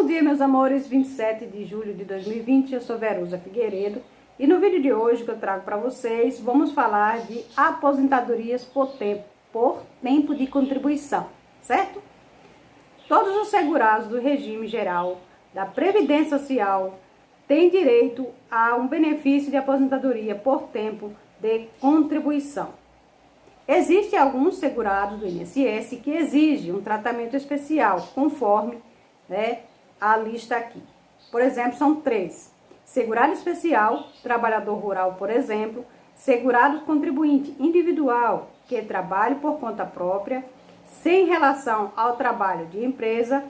dia, meus amores, 27 de julho de 2020, eu sou Verusa Figueiredo e no vídeo de hoje que eu trago para vocês, vamos falar de aposentadorias por tempo de contribuição, certo? Todos os segurados do regime geral da Previdência Social têm direito a um benefício de aposentadoria por tempo de contribuição. Existem alguns segurados do INSS que exigem um tratamento especial, conforme a lista aqui. Por exemplo, são 3. Segurado especial, trabalhador rural, por exemplo, segurado contribuinte individual, que trabalhe por conta própria, sem relação ao trabalho de empresa,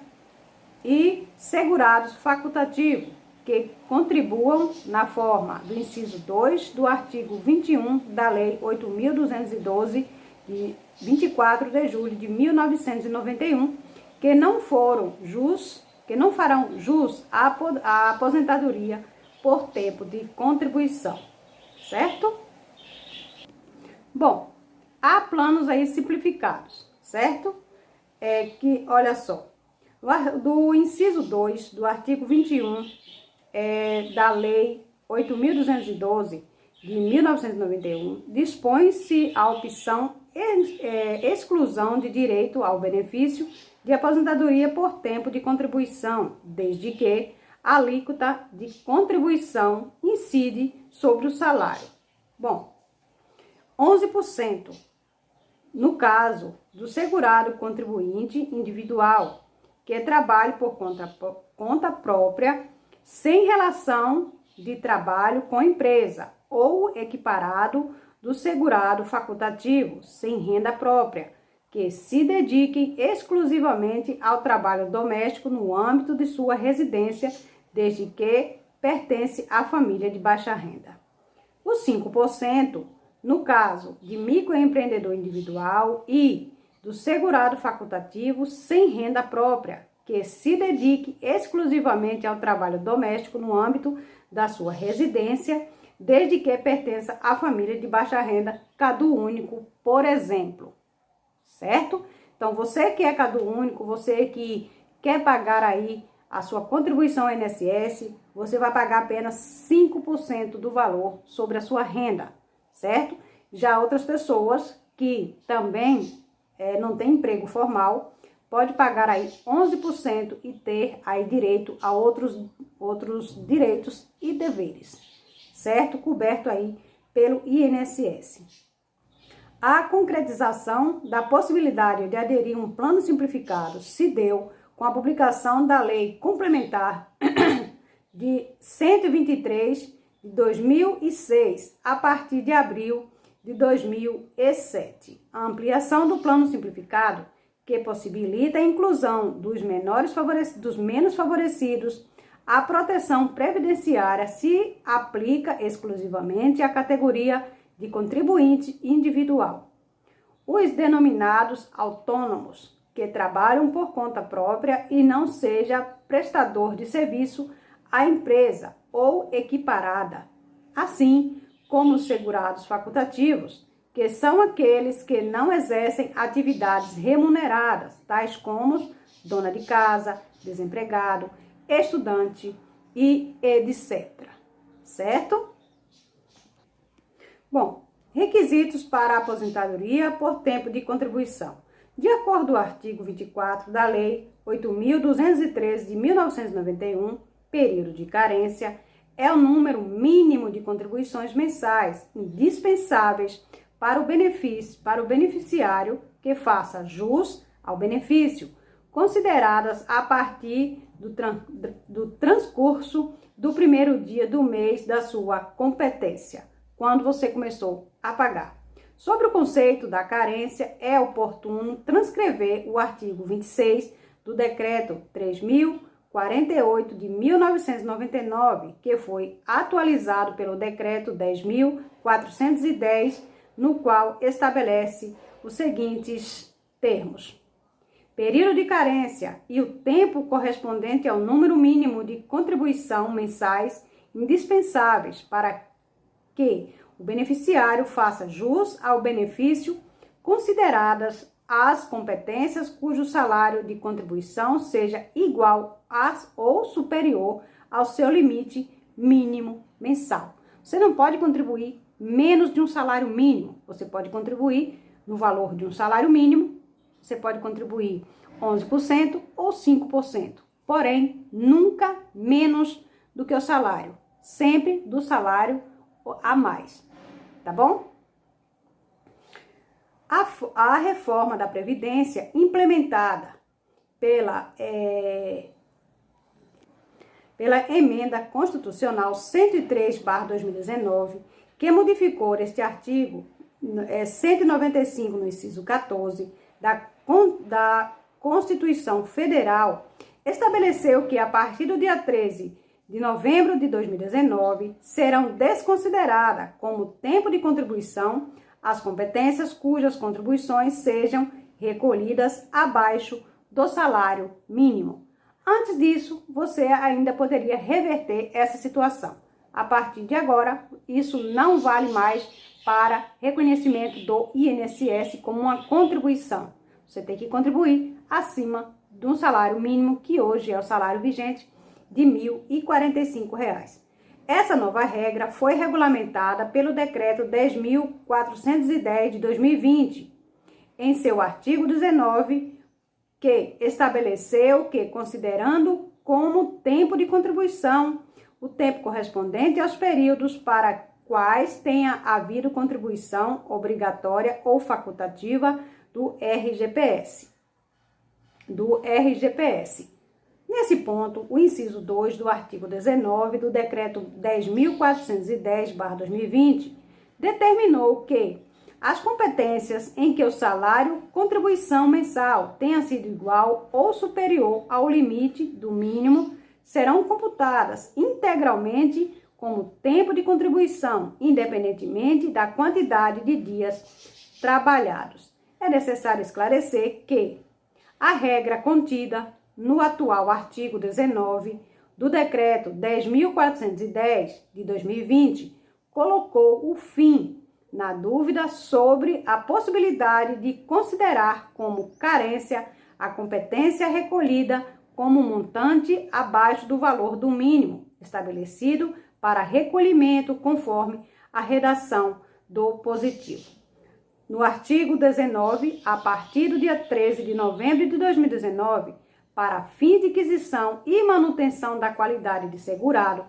e segurados facultativos, que contribuam na forma do inciso 2 do artigo 21 da Lei 8.212, de 24 de julho de 1991, que não farão jus à aposentadoria por tempo de contribuição, certo? Bom, há planos aí simplificados, certo? Olha só, do inciso 2 do artigo 21 da Lei 8.212 de 1991, dispõe-se a opção exclusão de direito ao benefício de aposentadoria por tempo de contribuição, desde que a alíquota de contribuição incide sobre o salário. Bom, 11% no caso do segurado contribuinte individual, que trabalhe por conta própria, sem relação de trabalho com empresa, ou equiparado do segurado facultativo, sem renda própria, que se dedique exclusivamente ao trabalho doméstico no âmbito de sua residência, desde que pertence à família de baixa renda. Os 5%, no caso de microempreendedor individual e do segurado facultativo sem renda própria, que se dedique exclusivamente ao trabalho doméstico no âmbito da sua residência, desde que pertença à família de baixa renda CadÚnico, por exemplo. Certo? Então, você que é CadÚnico, você que quer pagar aí a sua contribuição ao INSS, você vai pagar apenas 5% do valor sobre a sua renda, certo? Já outras pessoas que também não têm emprego formal, pode pagar aí 11% e ter aí direito a outros direitos e deveres, certo? Coberto aí pelo INSS. A concretização da possibilidade de aderir a um plano simplificado se deu com a publicação da Lei Complementar de 123 de 2006, a partir de abril de 2007. A ampliação do plano simplificado, que possibilita a inclusão dos menos favorecidos, a proteção previdenciária se aplica exclusivamente à categoria de contribuinte individual. Os denominados autônomos, que trabalham por conta própria e não seja prestador de serviço à empresa ou equiparada, assim como os segurados facultativos, que são aqueles que não exercem atividades remuneradas, tais como dona de casa, desempregado, estudante e etc. Certo? Bom, requisitos para a aposentadoria por tempo de contribuição. De acordo com o artigo 24 da Lei 8.213 de 1991, período de carência é o número mínimo de contribuições mensais indispensáveis para o beneficiário que faça jus ao benefício, consideradas a partir do transcurso do primeiro dia do mês da sua competência, quando você começou a pagar. Sobre o conceito da carência, é oportuno transcrever o artigo 26 do Decreto 3.048 de 1999, que foi atualizado pelo Decreto 10.410, no qual estabelece os seguintes termos: período de carência e o tempo correspondente ao número mínimo de contribuição mensais indispensáveis para que o beneficiário faça jus ao benefício, consideradas as competências cujo salário de contribuição seja igual ou superior ao seu limite mínimo mensal. Você não pode contribuir menos de um salário mínimo. Você pode contribuir no valor de um salário mínimo, você pode contribuir 11% ou 5%. Porém, nunca menos do que o salário. Sempre do salário a mais. Tá bom? A reforma da Previdência implementada pela Emenda Constitucional 103/2019, que modificou este artigo 195, no inciso 14, da Constituição Federal, estabeleceu que, a partir do dia 13 de novembro de 2019, serão desconsideradas como tempo de contribuição as competências cujas contribuições sejam recolhidas abaixo do salário mínimo. Antes disso, você ainda poderia reverter essa situação. A partir de agora, isso não vale mais para reconhecimento do INSS como uma contribuição. Você tem que contribuir acima de um salário mínimo, que hoje é o salário vigente, de R$ 1.045. Essa nova regra foi regulamentada pelo Decreto 10.410 de 2020, em seu artigo 19, que estabeleceu que, considerando como tempo de contribuição o tempo correspondente aos períodos para quais tenha havido contribuição obrigatória ou facultativa do RGPS. Nesse ponto, o inciso 2 do artigo 19 do Decreto 10.410/2020 determinou que as competências em que o salário contribuição mensal tenha sido igual ou superior ao limite do mínimo serão computadas integralmente como tempo de contribuição, independentemente da quantidade de dias trabalhados. É necessário esclarecer que a regra contida no atual artigo 19 do Decreto 10.410 de 2020 colocou o fim na dúvida sobre a possibilidade de considerar como carência a competência recolhida como montante abaixo do valor do mínimo estabelecido para recolhimento conforme a redação do positivo. No artigo 19, a partir do dia 13 de novembro de 2019, para fim de aquisição e manutenção da qualidade de segurado,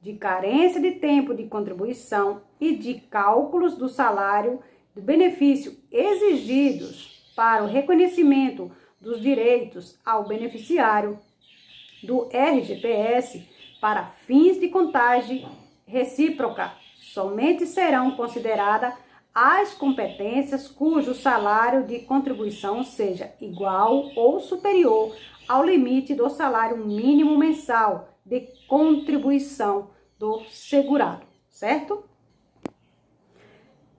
de carência de tempo de contribuição e de cálculos do salário do benefício exigidos para o reconhecimento dos direitos ao beneficiário do RGPS para fins de contagem recíproca, somente serão consideradas as competências cujo salário de contribuição seja igual ou superior ao limite do salário mínimo mensal de contribuição do segurado, certo?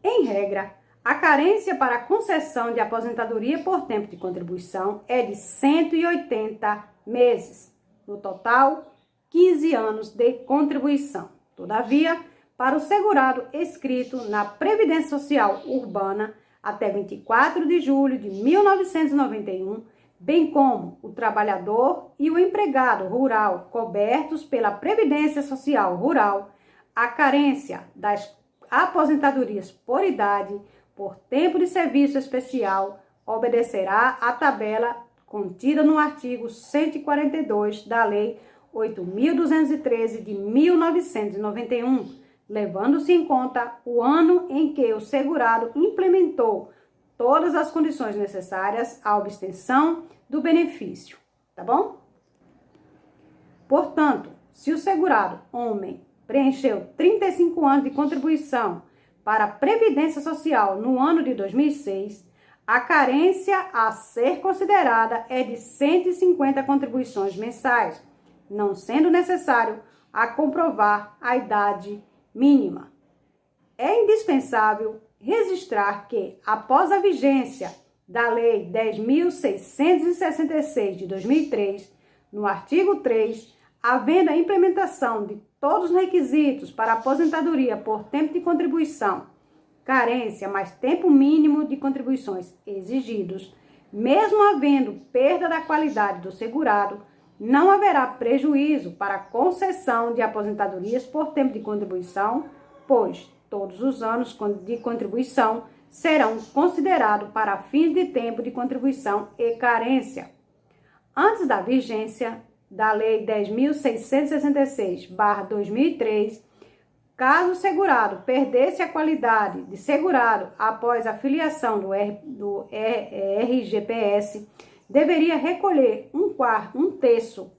Em regra, a carência para a concessão de aposentadoria por tempo de contribuição é de 180 meses, no total, 15 anos de contribuição. Todavia, para o segurado inscrito na Previdência Social Urbana até 24 de julho de 1991, bem como o trabalhador e o empregado rural cobertos pela Previdência Social Rural, a carência das aposentadorias por idade, por tempo de serviço especial, obedecerá à tabela contida no artigo 142 da Lei 8.213 de 1991, levando-se em conta o ano em que o segurado implementou todas as condições necessárias à obtenção do benefício, tá bom? Portanto, se o segurado homem preencheu 35 anos de contribuição para a Previdência Social no ano de 2006, a carência a ser considerada é de 150 contribuições mensais, não sendo necessário a comprovar a idade mínima. É indispensável registrar que, após a vigência da Lei 10.666 de 2003, no artigo 3, havendo a implementação de todos os requisitos para aposentadoria por tempo de contribuição, carência mais tempo mínimo de contribuições exigidos, Mesmo havendo perda da qualidade do segurado, não haverá prejuízo para a concessão de aposentadorias por tempo de contribuição, pois todos os anos de contribuição serão considerados para fins de tempo de contribuição e carência. Antes da vigência da Lei 10.666/2003, caso o segurado perdesse a qualidade de segurado após a filiação do RGPS, deveria recolher um terço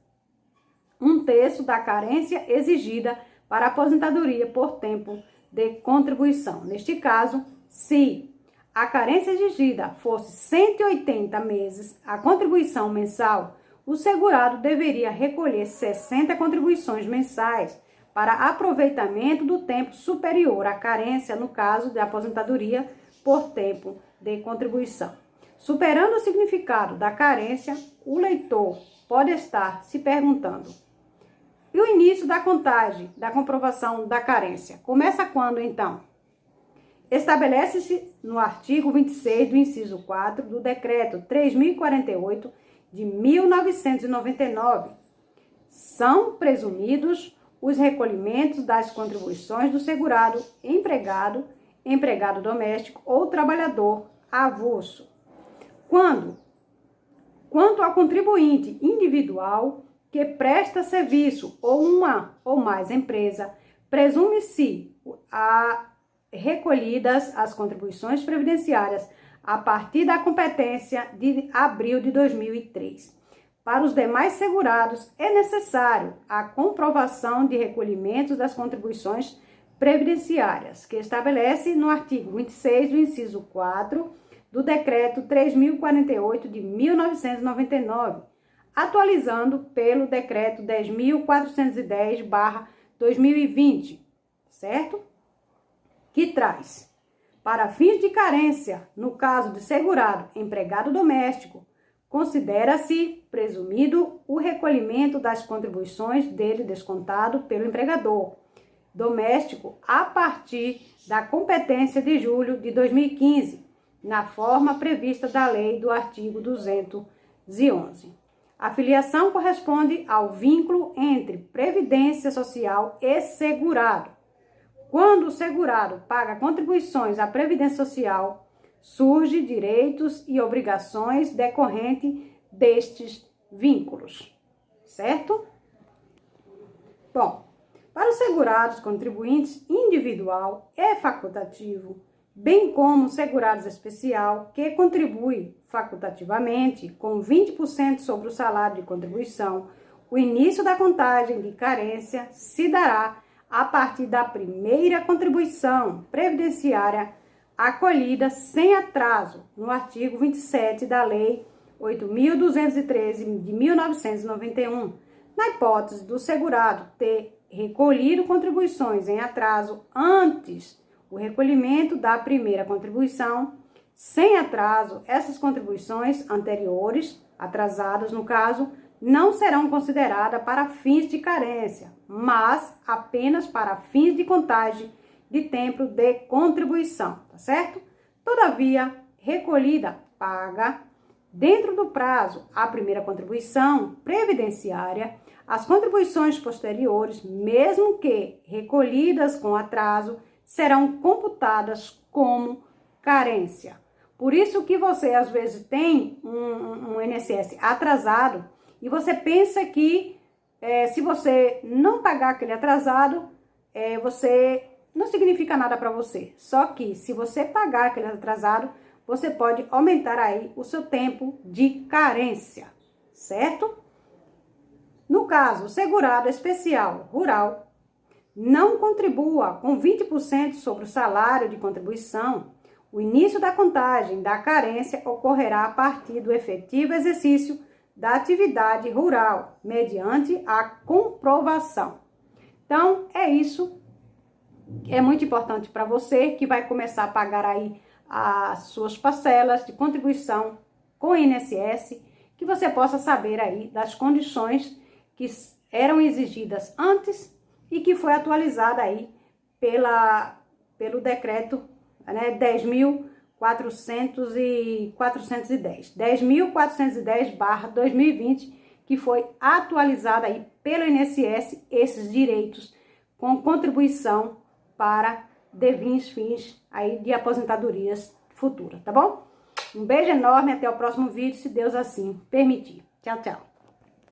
da carência exigida para aposentadoria por tempo de contribuição. Neste caso, se a carência exigida fosse 180 meses, a contribuição mensal, o segurado deveria recolher 60 contribuições mensais para aproveitamento do tempo superior à carência no caso de aposentadoria por tempo de contribuição. Superando o significado da carência, o leitor pode estar se perguntando: e o início da contagem da comprovação da carência? Começa quando, então? Estabelece-se no artigo 26 do inciso 4 do Decreto 3.048 de 1999. São presumidos os recolhimentos das contribuições do segurado, empregado doméstico ou trabalhador avulso. Quanto ao contribuinte individual que presta serviço ou uma ou mais empresa, presume-se recolhidas as contribuições previdenciárias a partir da competência de abril de 2003. Para os demais segurados, é necessário a comprovação de recolhimentos das contribuições previdenciárias, que estabelece no artigo 26 do inciso 4 do Decreto 3.048 de 1999, atualizando pelo Decreto 10.410/2020, certo? Que traz, para fins de carência, no caso de segurado empregado doméstico, considera-se presumido o recolhimento das contribuições dele descontado pelo empregador doméstico a partir da competência de julho de 2015, na forma prevista da lei do artigo 211. A filiação corresponde ao vínculo entre previdência social e segurado. Quando o segurado paga contribuições à Previdência Social, surgem direitos e obrigações decorrentes destes vínculos, certo? Bom, para os segurados contribuintes individual é facultativo, bem como segurados especial, que contribui facultativamente com 20% sobre o salário de contribuição, o início da contagem de carência se dará a partir da primeira contribuição previdenciária acolhida sem atraso no artigo 27 da Lei 8.213 de 1991, na hipótese do segurado ter recolhido contribuições em atraso antes o recolhimento da primeira contribuição. Sem atraso, essas contribuições anteriores, atrasadas no caso, não serão consideradas para fins de carência, mas apenas para fins de contagem de tempo de contribuição, tá certo? Todavia, recolhida paga dentro do prazo a primeira contribuição previdenciária, as contribuições posteriores, mesmo que recolhidas com atraso, serão computadas como carência. Por isso que você, às vezes, tem um INSS atrasado e você pensa que se você não pagar aquele atrasado, você não significa nada para você. Só que se você pagar aquele atrasado, você pode aumentar aí o seu tempo de carência, certo? No caso, o segurado especial rural não contribua com 20% sobre o salário de contribuição, o início da contagem da carência ocorrerá a partir do efetivo exercício da atividade rural, mediante a comprovação. Então, é isso. É muito importante para você que vai começar a pagar aí as suas parcelas de contribuição com o INSS, que você possa saber aí das condições que eram exigidas antes e que foi atualizada aí pelo decreto 10.410 410. 10.410/2020, que foi atualizada aí pelo INSS, esses direitos com contribuição para devidos fins aí de aposentadorias futuras, tá bom? Um beijo enorme, até o próximo vídeo, se Deus assim permitir. Tchau, tchau.